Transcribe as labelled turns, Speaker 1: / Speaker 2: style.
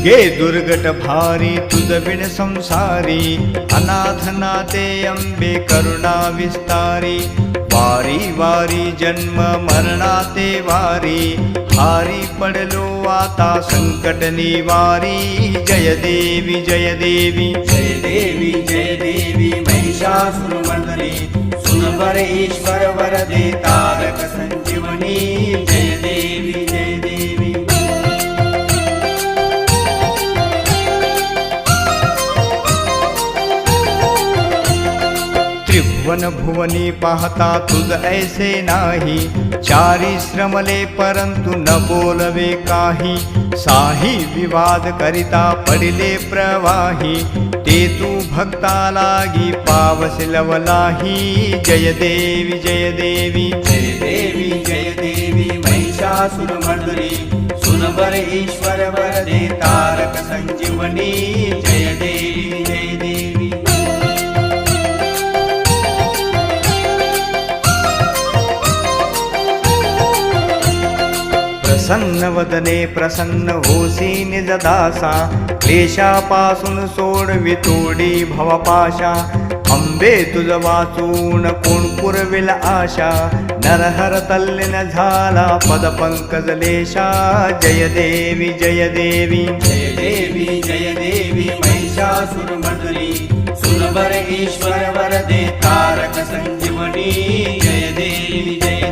Speaker 1: दुर्गे दुर्गट भारी तुझ बिन संसारी, अनाथ नाते अंबे करुणा विस्तारी, वारी वारी जन्म मरणाते वारी, हारी पडलो आता संकट निवारी, जय देवी जय देवी
Speaker 2: जय देवी जय देवी महिषासुरमर्दिनी, सुनवर ईश्वर वरदे तारक संजीवनी, जय देवी जय देवी।
Speaker 1: त्रिभुवन भुवनी पाहता तुझ ऐसे नाही, चारी श्रमले परंतु न बोलवे काही, साही विवाद करिता पडिले प्रवाही, ते तू भक्ता लागी पावस लवलाही, जय देवी जय देवी
Speaker 2: जय देवी जय देवी महिषासुरमर्दिनी, सुनवर ईश्वर वरदे तारक संजीवनी, जय देवी जय देवी।
Speaker 1: प्रसन्न वदने प्रसन्न होसी निज दासा, क्लेशापासून सोडवी तोडी भवपाशा, अंबे तुझ वाचून कोण पुरविल आशा, नरहर तल्लीन झाला पद पंकज लेशा, जय देवी जय देवी
Speaker 2: जय देवी जय देवी महिषासुरमर्दिनी, सुनवर ईश्वर वरदे तारक संजीवनी, जय देवी जय